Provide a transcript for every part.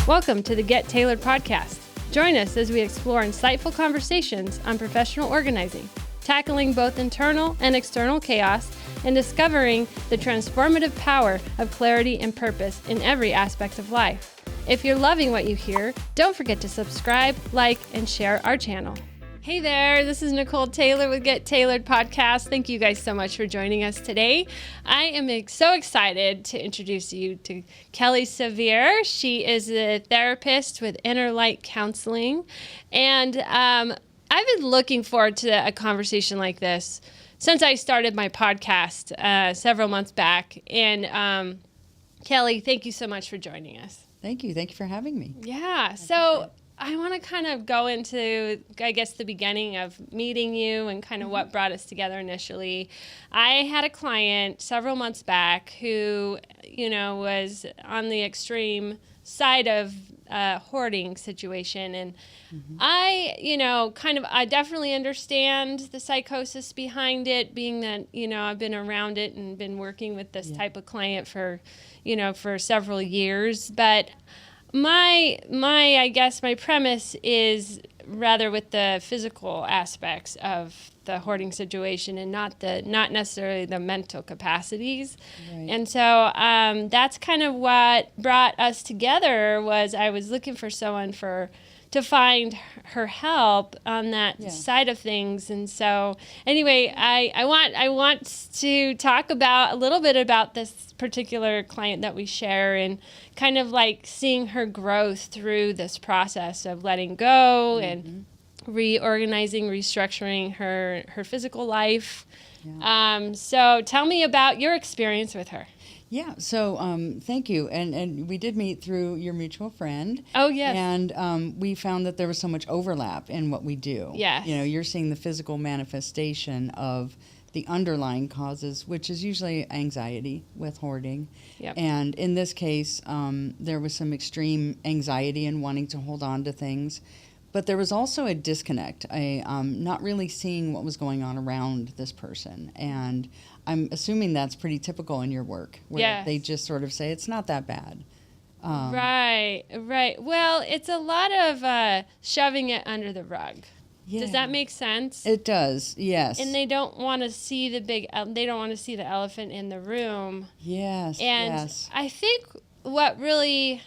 Welcome to the Get Tailored podcast. Join us as we explore insightful conversations on professional organizing, tackling both internal and external chaos, and discovering the transformative power of clarity and purpose in every aspect of life. If you're loving what you hear, don't forget to subscribe, like, and share our channel. Hey there, this is Nicole Taylor with Get Tailored Podcast. Thank you guys so much for joining us today. I am so excited to introduce you to Kelly Sevier. She is a therapist with Inner Light Counseling. And I've been looking forward to a conversation like this since I started my podcast several months back. And Kelly, thank you so much for joining us. Thank you. Thank you for having me. Yeah. So I want to kind of go into, I guess, the beginning of meeting you and kind of what brought us together initially. I had a client several months back who, was on the extreme side of hoarding situation. And I definitely understand the psychosis behind it, being that, I've been around it and been working with this type of client for several years. But my premise is rather with the physical aspects of the hoarding situation and not necessarily the mental capacities. Right. And so that's kind of what brought us together. Was I was looking for someone to find her help on that side of things. And so anyway, I want to talk a little bit about this particular client that we share, and kind of like seeing her growth through this process of letting go and reorganizing, restructuring her physical life. Yeah. So tell me about your experience with her. Yeah, so thank you. And we did meet through your mutual friend. Oh, yes. And we found that there was so much overlap in what we do. Yes. You're seeing the physical manifestation of the underlying causes, which is usually anxiety with hoarding. Yep. And in this case, there was some extreme anxiety and wanting to hold on to things. But there was also a disconnect, not really seeing what was going on around this person. And I'm assuming that's pretty typical in your work, where they just sort of say, it's not that bad. Right. Well, it's a lot of shoving it under the rug. Yeah. Does that make sense? It does, yes. And they don't want to see they don't want to see the elephant in the room. Yes, and I think what really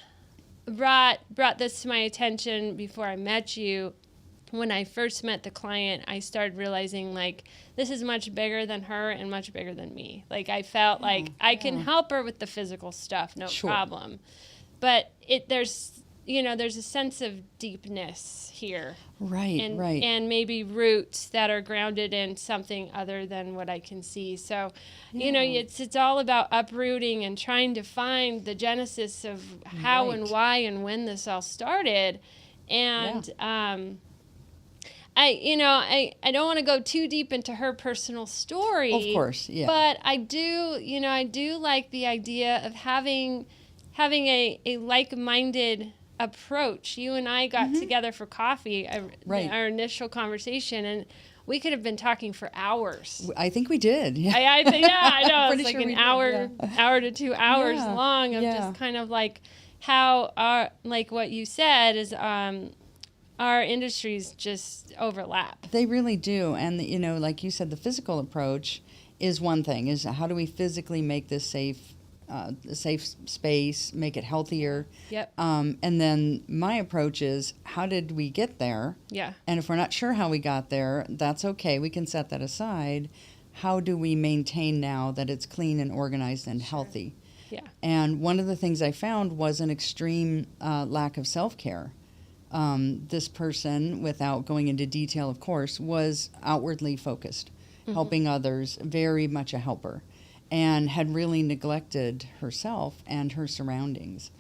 brought this to my attention before I met you, when I first met the client, I started realizing, like, this is much bigger than her and much bigger than me. Like, I felt like I can help her with the physical stuff, no problem. But there's a sense of deepness here. Right. And maybe roots that are grounded in something other than what I can see. So, it's all about uprooting and trying to find the genesis of how and why and when this all started. And I don't want to go too deep into her personal story. Of course, yeah. But I do like the idea of having a like-minded approach. You and I got together for coffee, our initial conversation, and we could have been talking for hours. I think we did. Yeah. I know. It's like sure an hour to 2 hours long of just kind of like how like what you said is our industries just overlap. They really do. And, like you said, the physical approach is one thing, is how do we physically make this safe space, make it healthier. Yep. And then my approach is, how did we get there? Yeah. And if we're not sure how we got there, that's okay. We can set that aside. How do we maintain now that it's clean and organized and healthy? Yeah. And one of the things I found was an extreme lack of self-care. This person, without going into detail, of course, was outwardly focused, helping others, very much a helper, and had really neglected herself and her surroundings.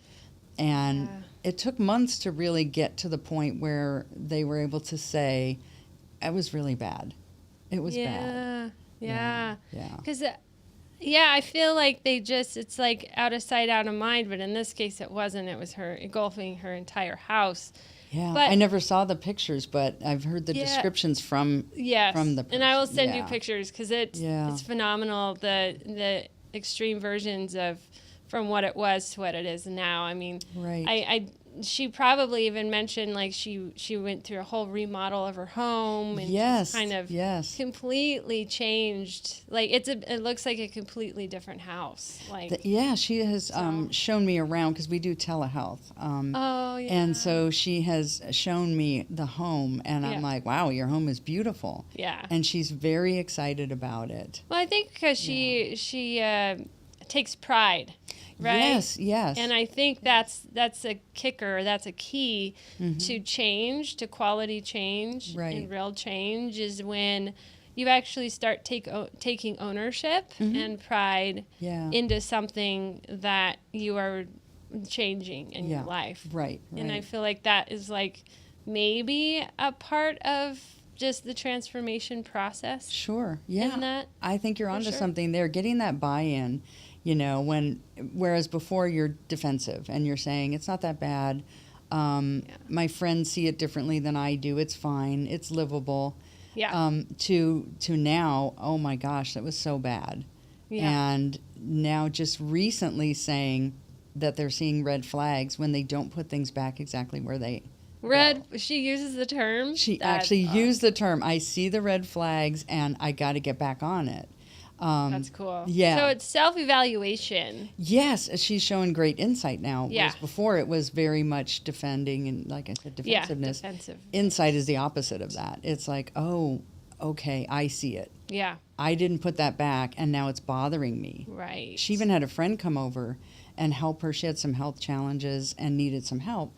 And it took months to really get to the point where they were able to say, it was really bad. It was bad. Yeah. Because, I feel like it's like out of sight, out of mind. But in this case, it wasn't. It was her engulfing her entire house. Yeah, but I never saw the pictures, but I've heard the descriptions from the person. And I will send you pictures because it's phenomenal, the extreme versions of from what it was to what it is now. I mean, Right. she probably even mentioned like she went through a whole remodel of her home and Yes. just kind of Yes. completely changed. Like it looks like a completely different house. Like Yeah, she has shown me around because we do telehealth. oh yeah. And so she has shown me the home, and I'm like, wow, your home is beautiful. Yeah. And she's very excited about it. Well, I think because she takes pride, right? Yes, yes. And I think that's a kicker. That's a key to change, to quality change, Right. and real change is when you actually start taking ownership and pride Yeah. into something that you are changing in your Yeah. life. Right, And I right. feel like that is like maybe a part of just the transformation process. Sure. Yeah. In that, I think you're onto sure. something there. Getting that buy-in, whereas before you're defensive and you're saying it's not that bad. My friends see it differently than I do. It's fine. It's livable. Yeah. To now, oh my gosh, that was so bad. Yeah. And now just recently saying that they're seeing red flags when they don't put things back exactly where they She uses the term. She That's actually awesome. used the term, I see the red flags and I got to get back on it. That's cool. Yeah. So it's self-evaluation. Yes, she's showing great insight now. Yeah. Whereas before it was very much defending and, like I said, defensiveness. Yeah, defensive. Insight is the opposite of that. It's like, oh, okay, I see it. Yeah, I didn't put that back and now it's bothering me. right. She even had a friend come over and help her. She had some health challenges and needed some help.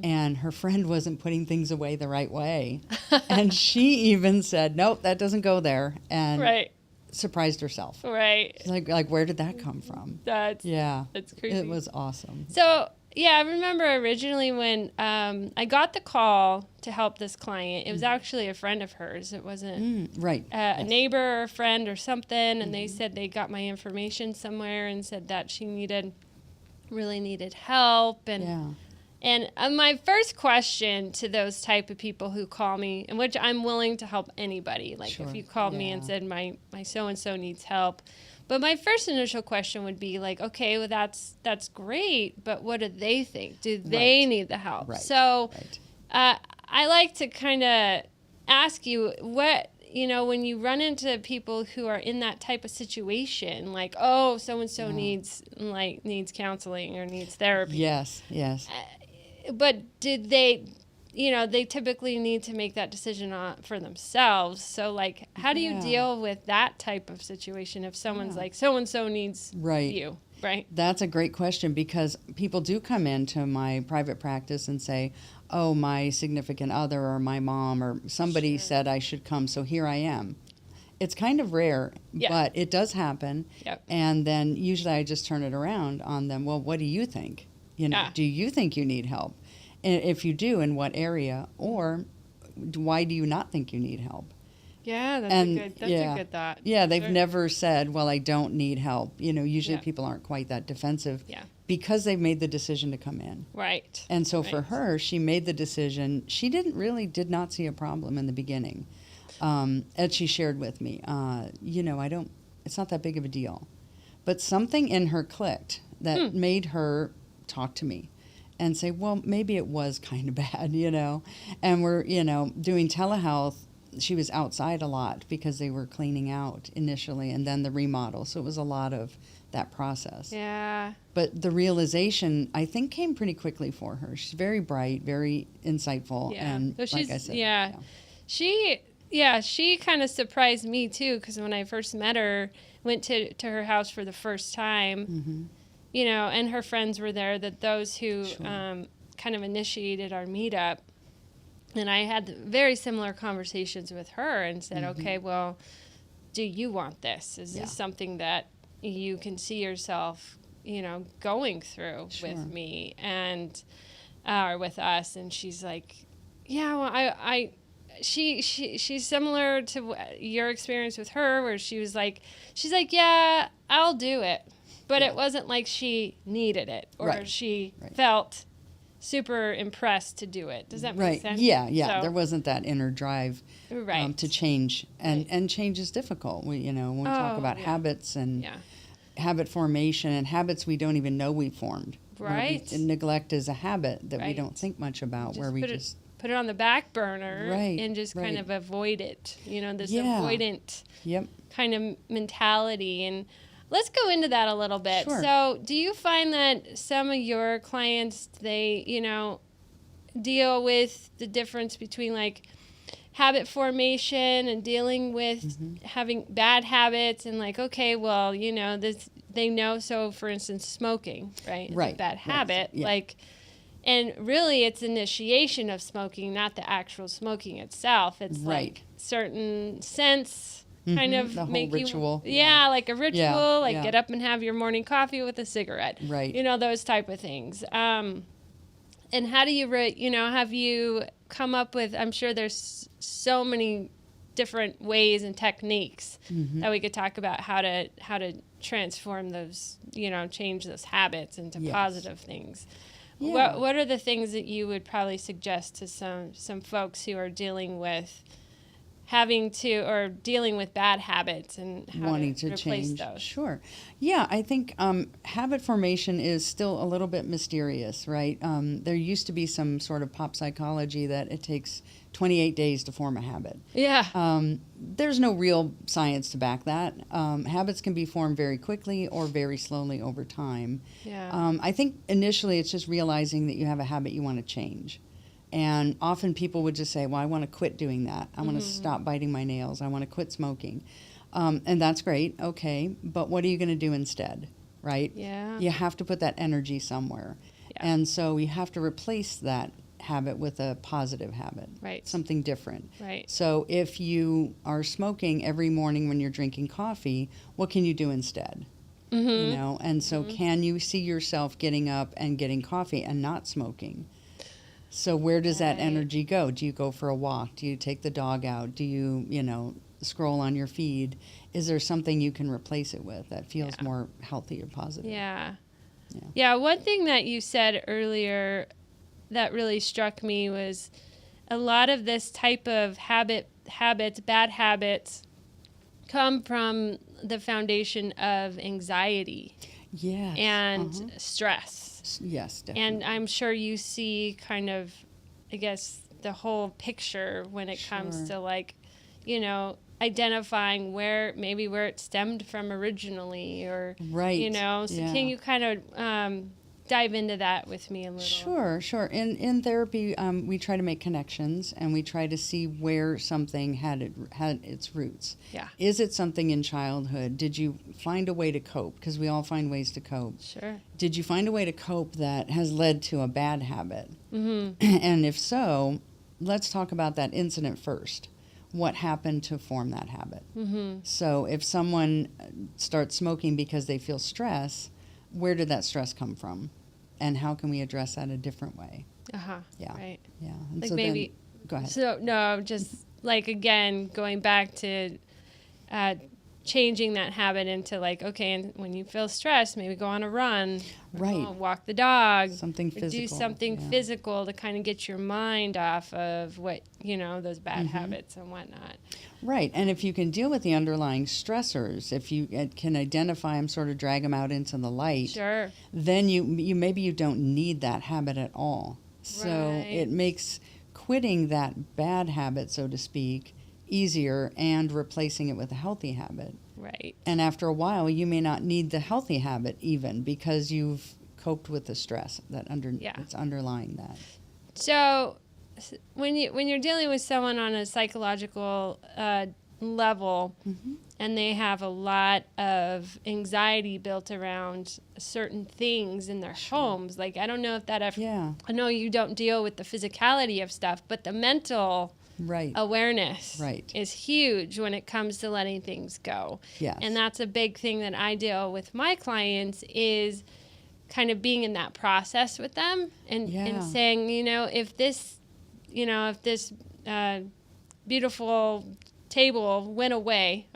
And her friend wasn't putting things away the right way. And she even said, nope, that doesn't go there. And Right, surprised herself. right. She's like, where did that come from? That's Yeah. crazy. It was awesome. So, yeah, I remember originally when I got the call to help this client, it was actually a friend of hers. It wasn't Right. a neighbor or a friend or something, and they said they got my information somewhere and said that she really needed help. And Yeah. And my first question to those type of people who call me, in which I'm willing to help anybody, like Sure. if you called me and Yeah. said my so-and-so needs help, but my first initial question would be like, okay, well that's great, but what do they think? Do they Right. need the help? Right. So Right. I like to kind of ask you what, when you run into people who are in that type of situation, like, oh, so-and-so needs counseling or needs therapy. Yes. Yes. But did they, they typically need to make that decision for themselves. So, like, how do you Yeah. deal with that type of situation if someone's like, so-and-so needs Right. you, right? That's a great question because people do come into my private practice and say, oh, my significant other or my mom or somebody said I should come, so here I am. It's kind of rare, Yeah. but it does happen. Yep. And then usually I just turn it around on them. Well, what do you think? Yeah. Do you think you need help? And if you do, in what area? Or why do you not think you need help? Yeah, that's a good thought. Yeah, they've Sure. never said, well, I don't need help. Usually Yeah. people aren't quite that defensive Yeah. because they've made the decision to come in. Right. And so for Right. her, she made the decision. She did not see a problem in the beginning. As she shared with me, it's not that big of a deal. But something in her clicked that made her talk to me and say, well, maybe it was kind of bad, And we're, doing telehealth. She was outside a lot because they were cleaning out initially and then the remodel. So it was a lot of that process. Yeah. But the realization, I think, came pretty quickly for her. She's very bright, very insightful. Yeah. And So like I said, She kind of surprised me too, because when I first met her, went to her house for the first time, and her friends were there, those who kind of initiated our meetup. And I had very similar conversations with her and said, okay, well, do you want this? Is this something that you can see yourself, going through with me or with us? And she's like, yeah, well, she's similar to your experience with her, where she's like, yeah, I'll do it. But it wasn't like she needed it or she felt super impressed to do it. Does that make sense? Yeah. So, There wasn't that inner drive to change. And change is difficult. When we talk about habits and habit formation and habits we don't even know we formed. Right. Neglect is a habit that we Right. don't think much about, where we just put it on the back burner Right, and just kind of avoid it. This Yeah. avoidant Yep. kind of mentality. And let's go into that a little bit. Sure. So do you find that some of your clients, they, deal with the difference between like habit formation and dealing with having bad habits and like, okay, well, this, they know. So for instance, smoking, right? It's Right. a bad habit. Yeah. Like, and really it's initiation of smoking, not the actual smoking itself. It's Right. like certain scents kind of The whole make ritual. you, yeah, like a ritual, like yeah. get up and have your morning coffee with a cigarette. Right. Those type of things. And how do you, have you come up with, I'm sure there's so many different ways and techniques that we could talk about how to transform those, change those habits into Yes. positive things. Yeah. What are the things that you would probably suggest to some folks who are dealing with dealing with bad habits and how Wanting to to replace change. those? Sure. Yeah, I think habit formation is still a little bit mysterious, right? There used to be some sort of pop psychology that it takes 28 days to form a habit. Yeah. There's no real science to back that. Habits can be formed very quickly or very slowly over time. Yeah. I think initially it's just realizing that you have a habit you want to change. And often people would just say, well, I want to quit doing that. I want to stop biting my nails. I want to quit smoking. And that's great. Okay. But what are you going to do instead? Right? Yeah. You have to put that energy somewhere. Yeah. And so you have to replace that habit with a positive habit. Right. Something different. Right. So if you are smoking every morning when you're drinking coffee, what can you do instead? And so can you see yourself getting up and getting coffee and not smoking? So where does that energy go? Do you go for a walk? Do you take the dog out? Do you, scroll on your feed? Is there something you can replace it with that feels more healthy or positive? Yeah. Yeah, one thing that you said earlier that really struck me was a lot of this type of bad habits, come from the foundation of anxiety Yes. and stress. Yes, definitely. And I'm sure you see kind of, I guess, the whole picture when it comes to like, identifying where it stemmed from originally or, Right. so can you kind of dive into that with me a little? Sure. In therapy, we try to make connections and we try to see where something had its roots. Yeah. Is it something in childhood? Did you find a way to cope? Because we all find ways to cope. Sure. Did you find a way to cope that has led to a bad habit? Mm-hmm. And if so, let's talk about that incident first. What happened to form that habit? Mm-hmm. So if someone starts smoking because they feel stress, where did that stress come from? And how can we address that a different way? Uh-huh. Yeah. Right. Yeah. And Like so maybe, then, go ahead. so no, just like, again, going back to changing that habit into like, okay, and when you feel stressed, maybe go on a run, or Right. go and walk the dog, Something or do physical, something yeah. physical to kind of get your mind off of what, those bad habits and whatnot. Right. And if you can deal with the underlying stressors, if you can identify them, sort of drag them out into the light, Sure. then you maybe you don't need that habit at all. So Right. it makes quitting that bad habit, so to speak, easier and replacing it with a healthy habit. Right. And after a while, you may not need the healthy habit even because you've coped with the stress that's underlying that. So when you're dealing with someone on a psychological level, and they have a lot of anxiety built around certain things in their homes, like I don't know if that ever. Yeah. I know you don't deal with the physicality of stuff, but the mental Right. awareness Right. is huge when it comes to letting things go. Yes. And that's a big thing that I deal with my clients is kind of being in that process with them and saying, if this beautiful table went away,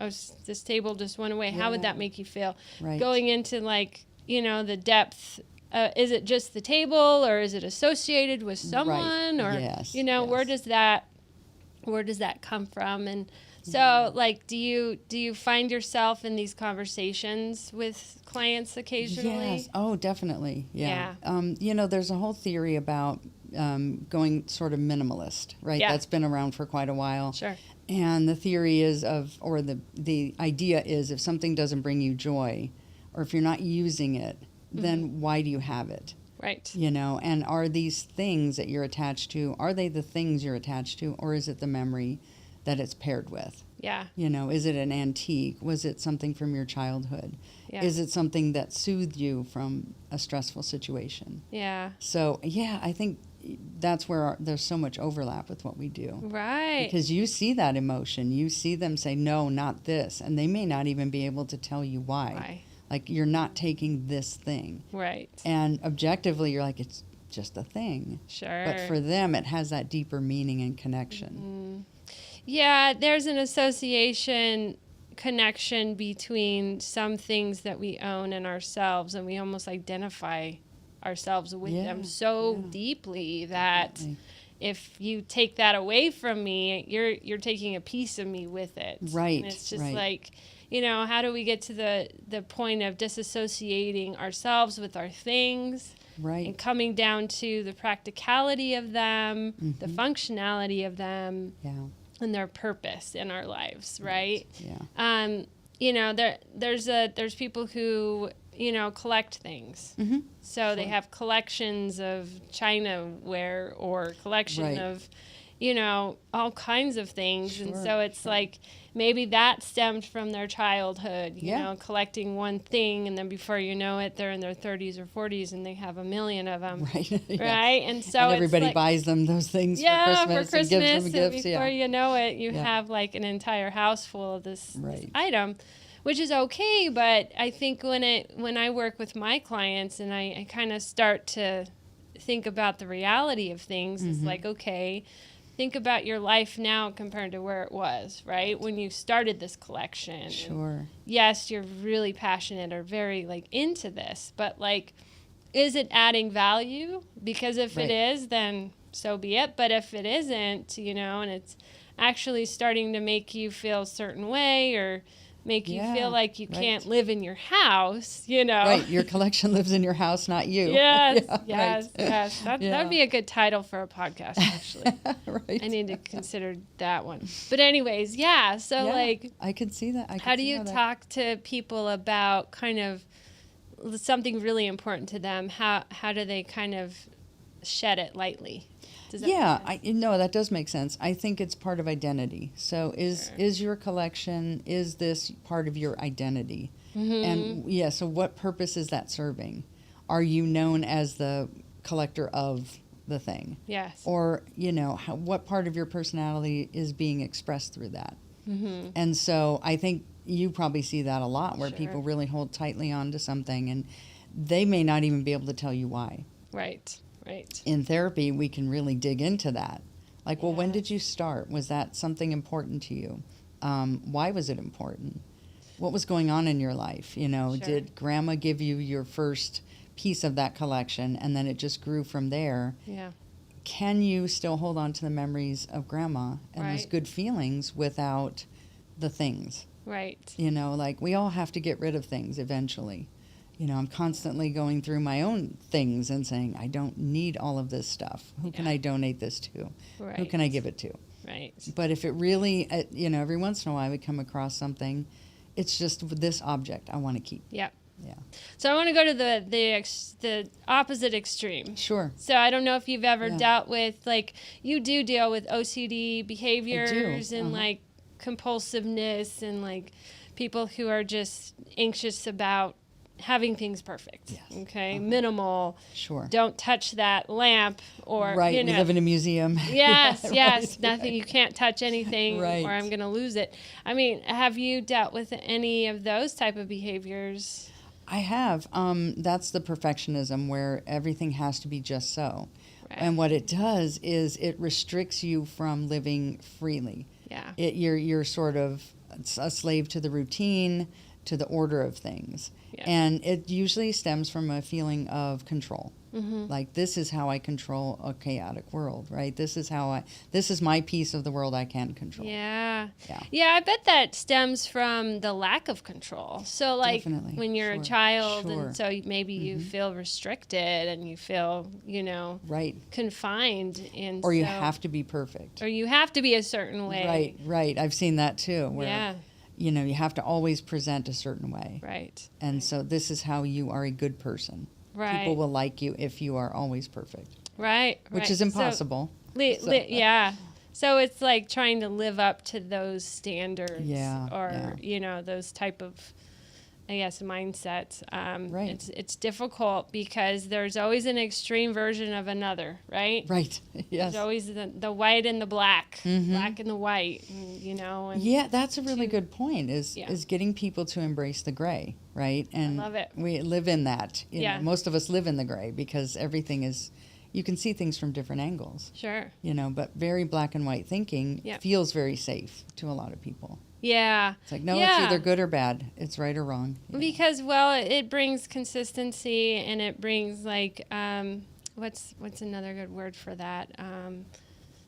this table just went away, how would that make you feel? Right. Going into the depth, is it just the table or is it associated with someone or, Yes. where does that come from? And So, like, do you find yourself in these conversations with clients occasionally? Yes. Oh, definitely. Yeah. Yeah. There's a whole theory about going sort of minimalist, right? Yeah. That's been around for quite a while. Sure. And the theory is the idea is if something doesn't bring you joy, or if you're not using it, then why do you have it? Right. And are these things that you're attached to, are they the things you're attached to, or is it the memory that it's paired with? Yeah. Is it an antique? Was it something from your childhood? Yeah. Is it something that soothed you from a stressful situation? Yeah. So, I think that's where there's so much overlap with what we do. Right. Because you see that emotion. You see them say, no, not this. And they may not even be able to tell you why. Why? Like, you're not taking this thing. Right. And objectively, you're like, it's just a thing. Sure. But for them, it has that deeper meaning and connection. Yeah, there's an association connection between some things that we own and ourselves, and we almost identify ourselves with them so deeply that Exactly. if you take that away from me, you're taking a piece of me with it. Right. And it's just right. like, how do we get to the point of disassociating ourselves with our things? Right. And coming down to the practicality of them, the Mhm. functionality of them, Yeah. and their purpose in our lives, right? Yeah. There's people who collect things. Mm-hmm. So they Sure. have collections of Chinaware or collection Right. of, all kinds of things. And Sure, so it's sure. like maybe that stemmed from their childhood, Yeah. collecting one thing. And then before you know it, they're in their 30s or 40s and they have a million of them. Right. Yeah. Right? And so And it's everybody like, buys them those things yeah, for Christmas and gives them gifts. and before you know it, you Yeah. have like an entire house full of this Right. item, which is okay. But I think when I work with my clients and I kind of start to think about the reality of things, it's like, okay, think about your life now compared to where it was, right? When you started this collection. Sure. Yes, you're really passionate or very into this, but is it adding value? Because if Right. it is, then so be it. But if it isn't, and it's actually starting to make you feel a certain way or make you feel like you right. can't live in your house, Right. Your collection lives in your house, not you. Yes, Yeah, yes, right. yes. That would be a good title for a podcast, actually. Right. I need to consider that one. But anyways, yeah. So I could see that. how do you talk to people about kind of something really important to them? How do they kind of shed it lightly? Does that make sense? No, that does make sense. I think it's part of identity. So is your collection, is this part of your identity? Mm-hmm. And so what purpose is that serving? Are you known as the collector of the thing? Yes. Or, what part of your personality is being expressed through that? Mm-hmm. And so I think you probably see that a lot where Sure. people really hold tightly on to something and they may not even be able to tell you why. Right. Right. In therapy, we can really dig into that. Like, well, when Yeah. did you start? Was that something important to you? Why was it important? What was going on in your life? Sure. Did grandma give you your first piece of that collection and then it just grew from there? Yeah. Can you still hold on to the memories of grandma and those Right. good feelings without the things? Right. We all have to get rid of things eventually. I'm constantly going through my own things and saying, I don't need all of this stuff. Who can Yeah. I donate this to? Right. Who can I give it to? Right. But if it really, every once in a while I would come across something, it's just this object I want to keep. Yep. Yeah. So I want to go to the opposite extreme. Sure. So I don't know if you've ever Yeah. dealt with you do deal with OCD behaviors and compulsiveness and people who are just anxious about having things perfect. Yes. Okay. Minimal. Sure. Don't touch that lamp or Right. We live in a museum. Yes, Yeah, yes. right, Nothing. right. You can't touch anything Right. or I'm going to lose it. I mean, have you dealt with any of those type of behaviors? I have. That's the perfectionism where everything has to be just so. Right. And what it does is it restricts you from living freely. Yeah. You're sort of a slave to the routine, to the order of things. Yeah. And it usually stems from a feeling of control. Like, this is how I control a chaotic world, right? This is my piece of the world I can control. Yeah. Yeah. Yeah, I bet that stems from the lack of control. So, like, Definitely. when you're Sure. a child, Sure. and so maybe you feel restricted and you feel, Right. confined. And Or you so- have to be perfect. Or you have to be a certain way. Right. I've seen that too, where, Yeah. you have to always present a certain way. Right. And so this is how you are a good person. Right. People will like you if you are always perfect, Right. which is impossible. Yeah. So it's like trying to live up to those standards, Yeah, or those type of, I guess, mindsets. Right. It's difficult because there's always an extreme version of another, right? Right. Yes. There's always the white and the black, black and the white, and Yeah, that's a really good point. Is Yeah. is getting people to embrace the gray, right? And love it. we live in that. Yeah. Most of us live in the gray because everything is. You can see things from different angles. Sure. But very black and white thinking Yeah. feels very safe to a lot of people. Yeah. It's like, no, Yeah. it's either good or bad. It's right or wrong. Because, well, it brings consistency, and it brings, like, what's another good word for that?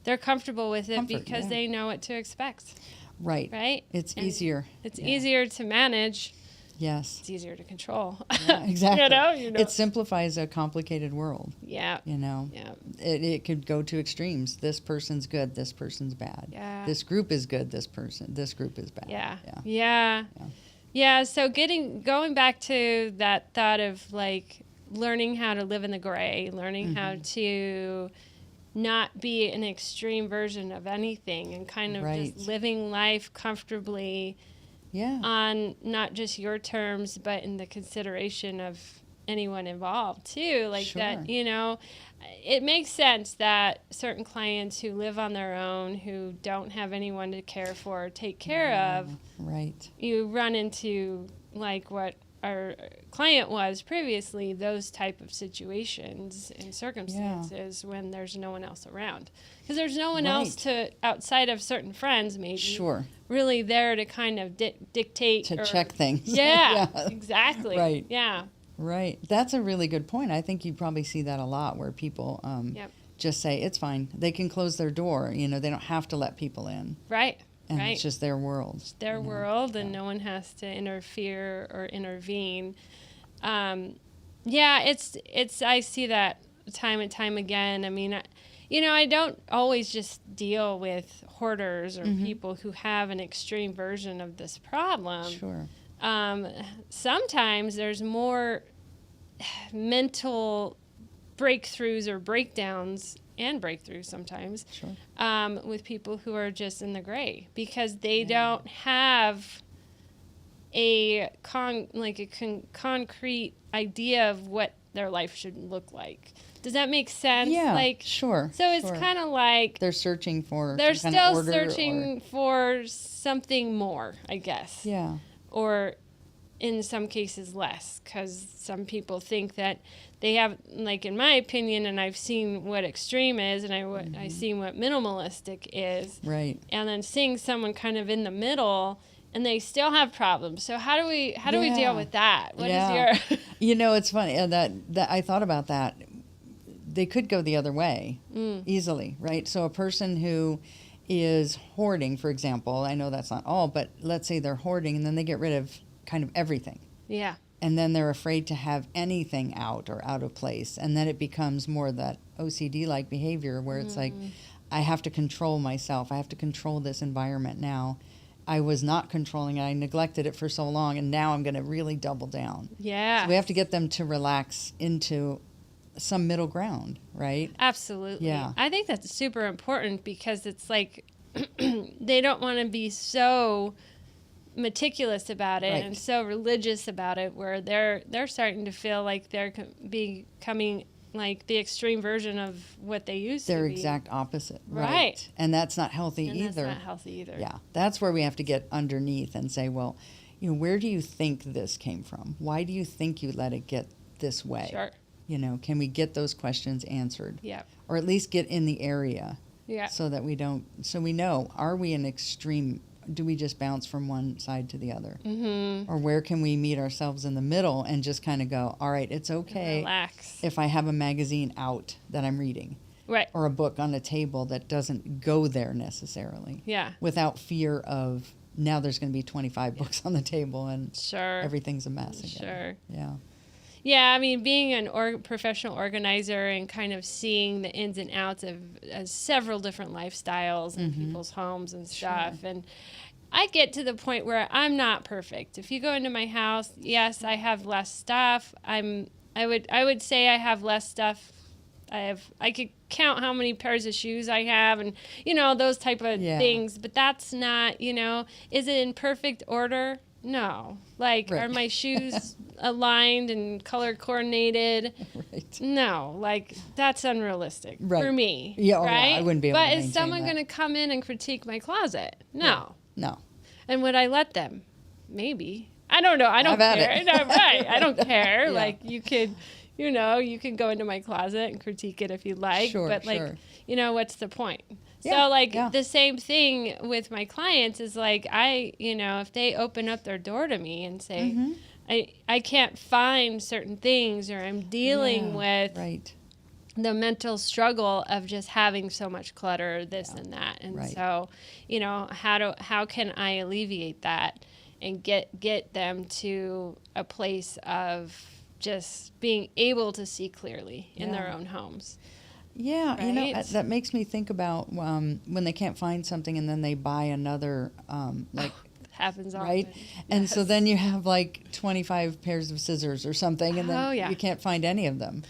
They're comfortable with it Comfort, because yeah. they know what to expect, Right. right? It's And easier. It's Yeah. easier to manage. Yes. It's easier to control. Yeah, exactly. You know. It simplifies a complicated world. Yeah. Yeah. It could go to extremes. This person's good, this person's bad. Yeah. This group is good, this group is bad. Yeah. Yeah. Yeah. Yeah. So going back to that thought of, like, learning how to live in the gray, learning how to not be an extreme version of anything, and kind of Right. just living life comfortably Yeah. on not just your terms, but in the consideration of anyone involved too. Like Sure. that, it makes sense that certain clients who live on their own, who don't have anyone to care for or take care of, Right. you run into, like what our client was previously, those type of situations and circumstances when there's no one else around. Because there's no one else to, outside of certain friends maybe, Sure. really there to kind of dictate. To or, check things. Yeah, Yeah. exactly. Right. Yeah. Right. That's a really good point. I think you probably see that a lot where people Yep. just say, it's fine. They can close their door. They don't have to let people in. Right. And right. it's just their world. It's their world, and no one has to interfere or intervene. It's I see that time and time again. I mean, I don't always just deal with hoarders or people who have an extreme version of this problem. Sure. Sometimes there's more mental breakthroughs or breakdowns, and breakthroughs sometimes, Sure. with people who are just in the gray because they don't have a concrete idea of what their life should look like. Does that make sense? Yeah, sure. So it's sure. kind of like They're searching for they're some kind of still order searching for something more, I guess. Yeah. Or in some cases less, because some people think that they have, like, in my opinion, and I've seen what extreme is, and I've seen what minimalistic is, Right. and then seeing someone kind of in the middle, and they still have problems. So how do we deal with that? What is your It's funny that I thought about that. They could go the other way easily, right? So a person who is hoarding, for example, I know that's not all, but let's say they're hoarding and then they get rid of kind of everything. Yeah. And then they're afraid to have anything out or out of place. And then it becomes more that OCD-like behavior where it's like, I have to control myself. I have to control this environment now. I was not controlling it. I neglected it for so long, and now I'm going to really double down. Yeah. So we have to get them to relax into some middle ground, right? Absolutely. Yeah. I think that's super important because it's like they don't want to be so meticulous about it and so religious about it where they're starting to feel like they're becoming like the extreme version of what they used to be. Their exact opposite. Right. And that's not healthy either. That's not healthy either. Yeah. That's where we have to get underneath and say, well, where do you think this came from? Why do you think you let it get this way? Sure. Can we get those questions answered? Yeah. Or at least get in the area Yeah. so that we know, are we an extreme, do we just bounce from one side to the other? Or where can we meet ourselves in the middle and just kind of go, all right, it's okay Relax. if I have a magazine out that I'm reading. Right. Or a book on a table that doesn't go there necessarily. Yeah. Without fear of now there's going to be 25 books on the table and Sure. everything's a mess again. Sure. Yeah. Yeah, I mean, being an professional organizer and kind of seeing the ins and outs of several different lifestyles in people's homes and stuff. And I get to the point where I'm not perfect. If you go into my house, yes, I have less stuff. I would say I have less stuff. I could count how many pairs of shoes I have and, those type of things. But that's not, is it in perfect order? No. Like, Right. are my shoes aligned and color coordinated? Right. No. Like, that's unrealistic Right. for me. Yeah, right? I wouldn't be able to But maintain is someone that. going to come in and critique my closet? No. No. And would I let them? Maybe. I don't know. I don't Have at care. it. No, right. I don't care. Yeah. Like, you could, you can go into my closet and critique it if you like. Sure, but, sure. what's the point? Yeah, So, like, yeah. the same thing with my clients is, like, if they open up their door to me and say, I can't find certain things, or I'm dealing with Right. the mental struggle of just having so much clutter, this and that. And Right. so, how can I alleviate that and get them to a place of just being able to see clearly in their Yeah. own homes? Yeah, Right? that makes me think about when they can't find something and then they buy another, Happens often. right? And so Yes. then you have like 25 pairs of scissors or something, and then Oh, yeah. you can't find any of them.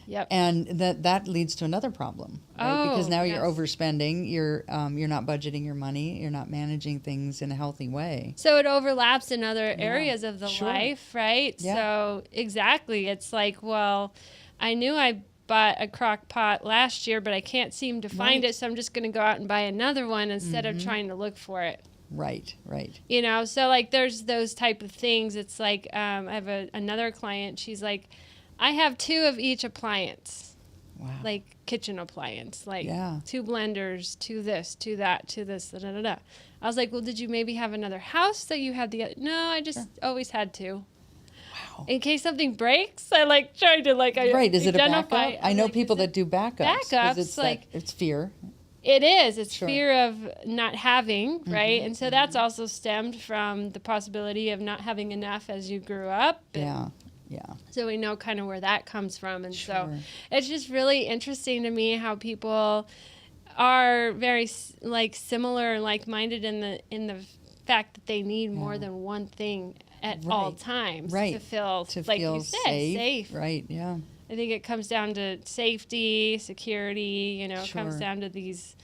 Yep. And that leads to another problem, right? Because Oh, now you're yes. overspending, you're not budgeting your money, you're not managing things in a healthy way. So it overlaps in other areas of the Sure. life, right? Yeah. So exactly. It's like, well, I knew I bought a crock pot last year, but I can't seem to find Right. it, so I'm just going to go out and buy another one instead of trying to look for it. Right. So like there's those type of things. It's like I have another client. She's like, I have 2 of each appliance. Wow. Like kitchen appliance, like Yeah. 2 blenders, 2 this, 2 that, 2 this, da da da da. I was like, well, did you maybe have another house that you had the? No, I just always had 2. Wow. In case something breaks, I like trying to like Right. Is it a identify. backup? I know people that do backups. 'Cause backups, it's like- it's fear. It is. It's Sure. fear of not having, right? And so that's also stemmed from the possibility of not having enough as you grew up. And Yeah. so we know kind of where that comes from. And so Sure. it's just really interesting to me how people are very similar and like-minded in the fact that they need more than one thing at all Right. times Right. to feel, To like feel you said, safe. Right. Yeah. I think it comes down to safety, security, it comes Sure. down to these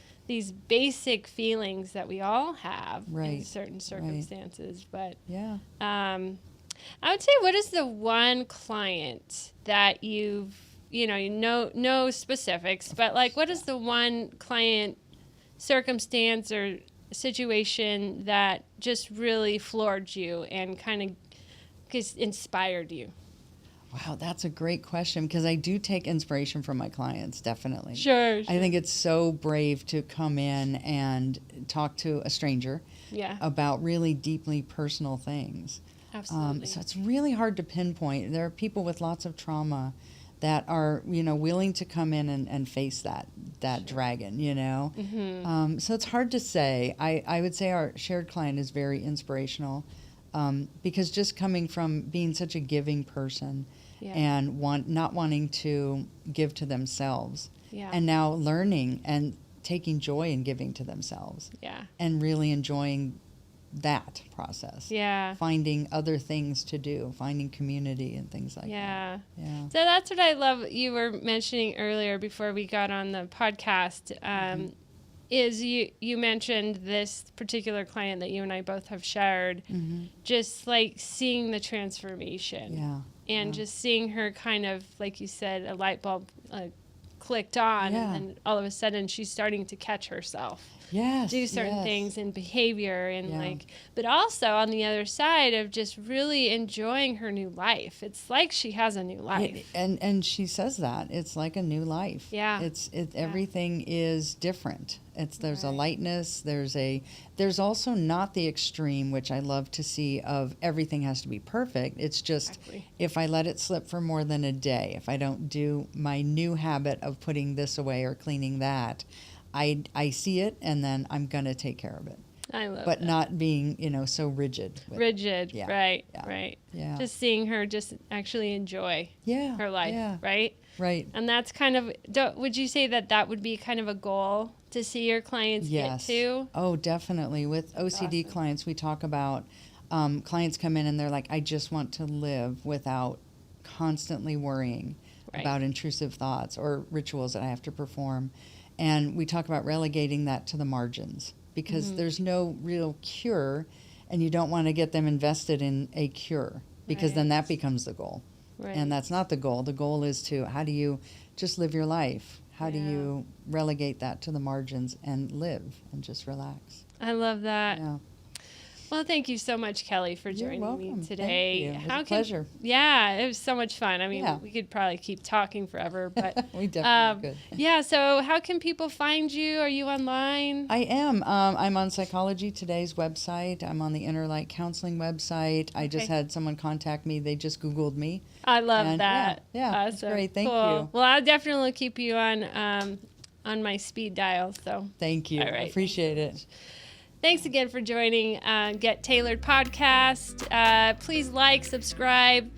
basic feelings that we all have in Right. certain circumstances. But Yeah. I would say, what is the one client that you know, no specifics, but like, what is the one client circumstance or situation that just really floored you and kind of just inspired you? Wow, that's a great question because I do take inspiration from my clients, definitely. Sure. I think it's so brave to come in and talk to a stranger Yeah, about really deeply personal things. absolutely. So it's really hard to pinpoint. There are people with lots of trauma that are, willing to come in and face that dragon, So it's hard to say. I would say our shared client is very inspirational because just coming from being such a giving person and not wanting to give to themselves and now learning and taking joy in giving to themselves and really enjoying that process. Finding other things to do, finding community and things like that. So that's what I love. You were mentioning earlier before we got on the podcast, is you mentioned this particular client that you and I both have shared, just like seeing the transformation. And just seeing her kind of, like you said, a light bulb clicked on, Yeah. and then all of a sudden she's starting to catch herself. Yes. Do certain yes. things in behavior and Yeah. but also on the other side of just really enjoying her new life. It's like she has a new life. And she says that it's like a new life. Yeah. Everything is different. There's a Right. lightness. There's also not the extreme, which I love to see, of everything has to be perfect. It's just Exactly. if I let it slip for more than a day, if I don't do my new habit of putting this away or cleaning that, I see it and then I'm gonna take care of it. I love But that. not being, so rigid. with it. Rigid, Yeah. right, Yeah. right. Yeah. Just seeing her just actually enjoy Yeah. her life, Yeah. right? Right. And that's kind of, would you say that would be kind of a goal to see your clients Yes. get to? Oh, definitely. With OCD awesome. clients, we talk about clients come in and they're like, I just want to live without constantly worrying Right. about intrusive thoughts or rituals that I have to perform. And we talk about relegating that to the margins because Mm-hmm. there's no real cure, and you don't want to get them invested in a cure because then Right. that becomes the goal. Right. And that's not the goal. The goal is how do you just live your life? How do Yeah. you relegate that to the margins and live and just relax? I love that. Yeah. Well, thank you so much, Kelly, for You're joining welcome. me today. Thank you. It was a pleasure. Yeah, it was so much fun. I mean, Yeah. we could probably keep talking forever, but We definitely could. yeah. So, how can people find you? Are you online? I am. I'm on Psychology Today's website. I'm on the Inner Light Counseling website. I just Okay. had someone contact me. They just Googled me. I love And that. yeah, that's Awesome. great. Thank Cool. you. Well, I'll definitely keep you on my speed dial. So. Thank you. All right. I appreciate it. Thanks again for joining Get Tailored Podcast. Please subscribe,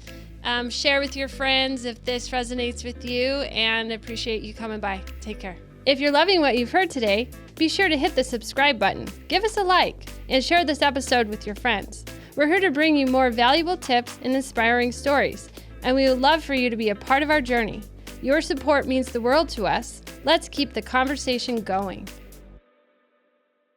share with your friends if this resonates with you, and appreciate you coming by. Take care. If you're loving what you've heard today, be sure to hit the subscribe button, give us a like, and share this episode with your friends. We're here to bring you more valuable tips and inspiring stories, and we would love for you to be a part of our journey. Your support means the world to us. Let's keep the conversation going.